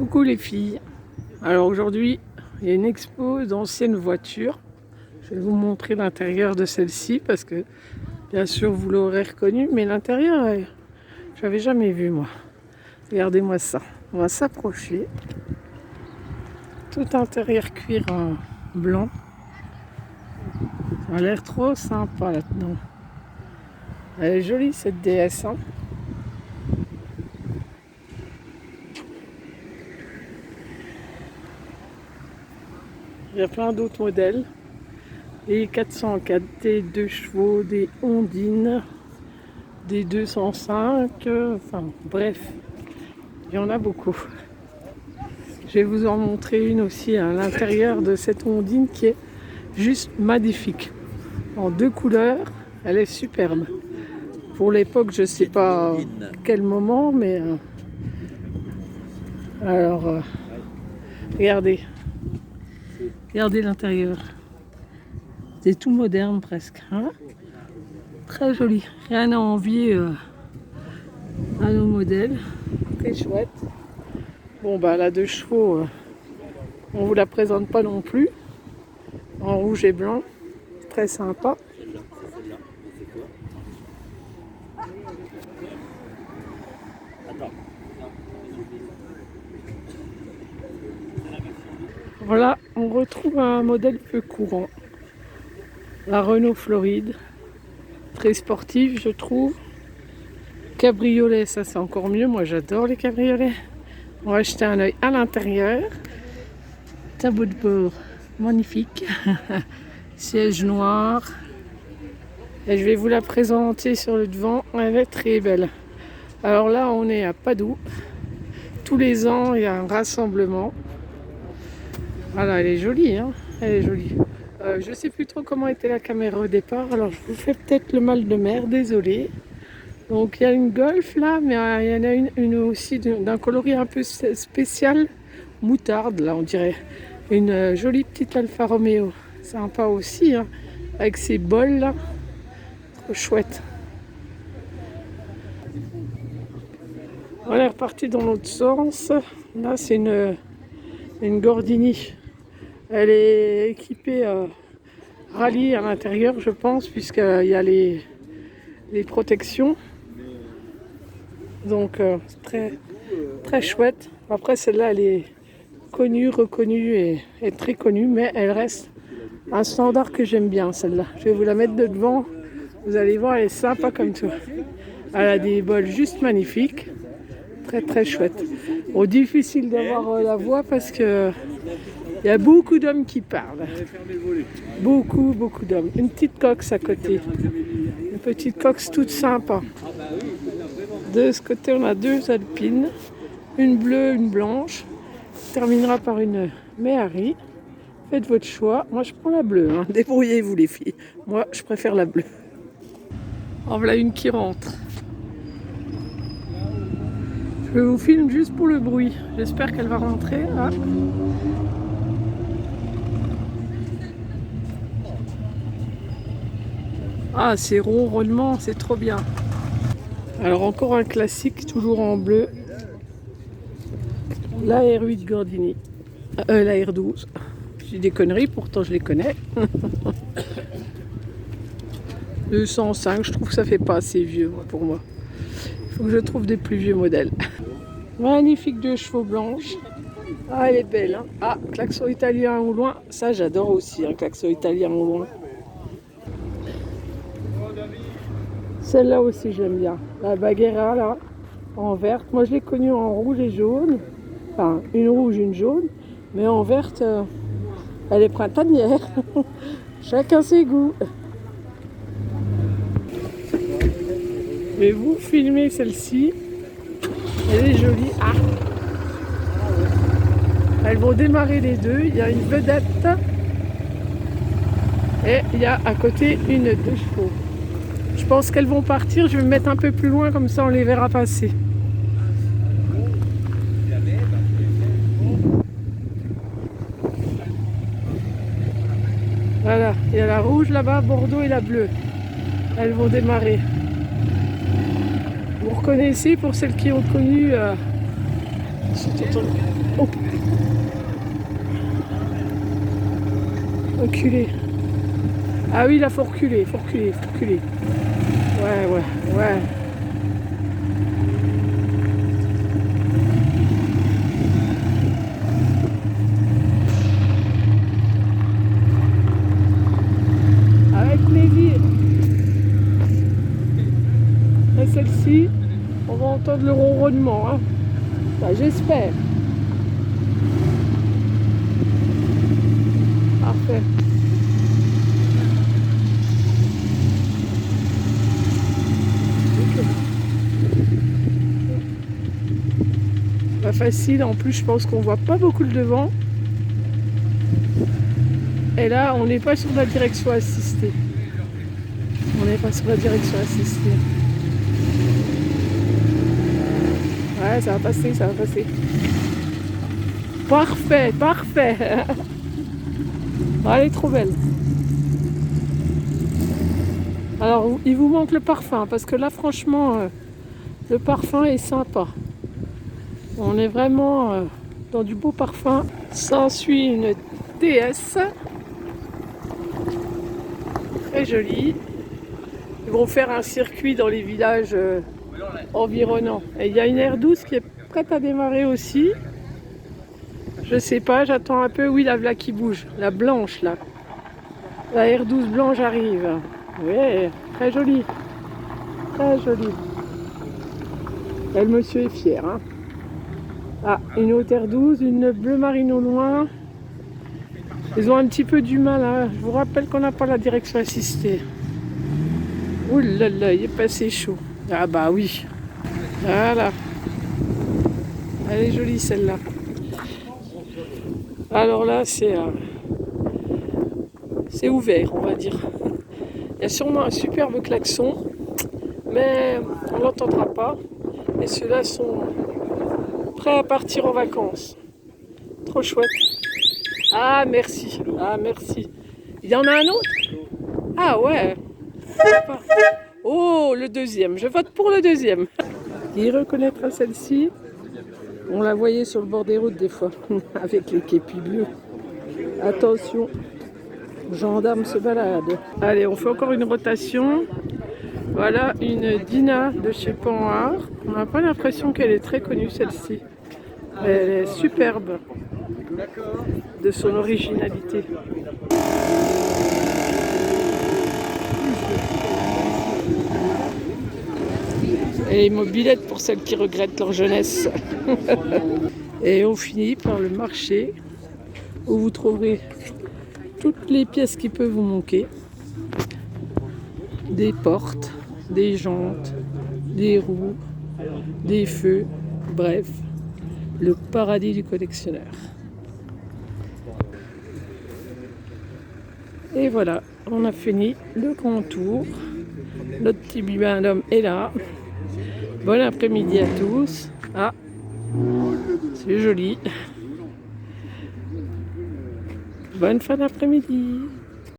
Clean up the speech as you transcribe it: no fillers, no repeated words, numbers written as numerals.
Coucou les filles. Alors aujourd'hui, il y a une expo d'anciennes voitures. Je vais vous montrer l'intérieur de celle-ci parce que bien sûr vous l'aurez reconnu, mais l'intérieur, je n'avais jamais vu moi. Regardez-moi ça. On va s'approcher. Tout intérieur cuir en blanc. Ça a l'air trop sympa là-dedans. Elle est jolie cette DS, hein. Il y a plein d'autres modèles. Des 404, des 2 chevaux, des Ondines, des 205, enfin bref, il y en a beaucoup. Je vais vous en montrer une aussi à l'intérieur de cette Ondine qui est juste magnifique. En 2 couleurs, elle est superbe. Pour l'époque, je ne sais pas quel moment, mais alors regardez l'intérieur. C'est tout moderne presque, hein? Très joli. Rien à envier à nos modèles. Très chouette. Bon bah la 2 chevaux, on vous la présente pas non plus. En rouge et blanc. Très sympa. Voilà, on retrouve un modèle peu courant. La Renault Floride. Très sportive, je trouve. Cabriolet, ça c'est encore mieux. Moi j'adore les cabriolets. On va jeter un œil à l'intérieur. Tableau de bord magnifique. Siège noir. Et je vais vous la présenter sur le devant. Elle est très belle. Alors là, on est à Padoue. Tous les ans, il y a un rassemblement. Voilà, elle est jolie, hein. Elle est jolie. Je ne sais plus trop comment était la caméra au départ. Alors, je vous fais peut-être le mal de mer. Désolée. Donc, il y a une Golf là, mais il y en a une aussi d'un coloris un peu spécial. Moutarde, là, on dirait. Une jolie petite Alfa Romeo. Sympa aussi, hein, avec ses bols là. Trop chouette. On est reparti dans l'autre sens. Là, c'est une Gordini. Elle est équipée rallye à l'intérieur, je pense, puisqu'il y a les protections. Donc, très, très chouette. Après, celle-là, elle est connue, reconnue et très connue, mais elle reste un standard que j'aime bien, celle-là. Je vais vous la mettre de devant. Vous allez voir, elle est sympa comme tout. Elle a des bols juste magnifiques. Très, très chouette. Bon, difficile d'avoir la voix parce que il y a beaucoup d'hommes qui parlent. Beaucoup, beaucoup d'hommes. Une petite cox à côté. Une petite cox toute sympa. De ce côté, on a 2 alpines. Une bleue, une blanche. On terminera par une Méhari. Faites votre choix. Moi, je prends la bleue, hein. Débrouillez-vous, les filles. Moi, je préfère la bleue. En voilà une qui rentre. Je vous filme juste pour le bruit. J'espère qu'elle va rentrer. Hein. Ah, c'est ronronnement, c'est trop bien. Alors encore un classique, toujours en bleu. La R8 Gordini. La R12. J'ai des conneries, pourtant je les connais. 205, je trouve que ça fait pas assez vieux pour moi. Il faut que je trouve des plus vieux modèles. Magnifique 2 chevaux blanches. Ah, elle est belle, hein. Ah, klaxon italien au loin. Ça, j'adore aussi, un klaxon italien au loin. Celle-là aussi, j'aime bien. La Baguera, là, en verte. Moi, je l'ai connue en rouge et jaune. Enfin, une rouge, une jaune. Mais en verte, elle est printanière. Chacun ses goûts. Je vais vous filmer celle-ci. Elle est jolie. Ah. Elles vont démarrer les deux. Il y a une vedette. Et il y a à côté une 2 chevaux. Je pense qu'elles vont partir. Je vais me mettre un peu plus loin, comme ça on les verra passer. Voilà, il y a la rouge là-bas, Bordeaux et la bleue. Elles vont démarrer. Vous reconnaissez, pour celles qui ont connu Oh. Reculer. Ah oui, là, faut reculer, faut reculer, faut reculer. Ouais, ouais, ouais. Avec plaisir. Et celle-ci, on va entendre le ronronnement, hein. Enfin, j'espère. Parfait. Pas facile, en plus je pense qu'on voit pas beaucoup le devant. Et là, on n'est pas sur la direction assistée. On n'est pas sur la direction assistée. Ouais, ça va passer, ça va passer. Parfait, parfait. Elle est trop belle. Alors, il vous manque le parfum, parce que là, franchement, le parfum est sympa. On est vraiment dans du beau parfum. S'ensuit une TS. Très jolie. Ils vont faire un circuit dans les villages environnants. Et il y a une R12 qui est prête à démarrer aussi. Je sais pas, j'attends un peu. Oui, la voilà qui bouge. La blanche, là. La R12 blanche arrive. Oui, très jolie. Très jolie. Et le monsieur est fier. Hein. Ah, une autre R12, une bleu marine au loin. Ils ont un petit peu du mal. Hein. Je vous rappelle qu'on n'a pas la direction assistée. Ouh là là, il est passé chaud. Ah bah oui. Voilà. Elle est jolie celle-là. Alors là, c'est ouvert, on va dire. Il y a sûrement un superbe klaxon, mais on ne l'entendra pas. Et ceux-là sont prêts à partir en vacances. Trop chouette. Ah merci. Ah merci. Il y en a un autre? Ah ouais. Oh, le deuxième. Je vote pour le deuxième. Qui reconnaîtra celle-ci? On la voyait sur le bord des routes des fois, avec les képis bleus. Attention, gendarme se balade. Allez, on fait encore une rotation. Voilà une Dina de chez Panhard. On n'a pas l'impression qu'elle est très connue celle-ci. Elle est superbe de son originalité. Et les mobilettes pour celles qui regrettent leur jeunesse. Et on finit par le marché où vous trouverez toutes les pièces qui peuvent vous manquer. Des portes, des jantes, des roues, des feux, bref, le paradis du collectionneur. Et voilà, on a fini le grand tour. Notre petit bibendum est là. Bon après-midi à tous. Ah, c'est joli. Bonne fin d'après-midi.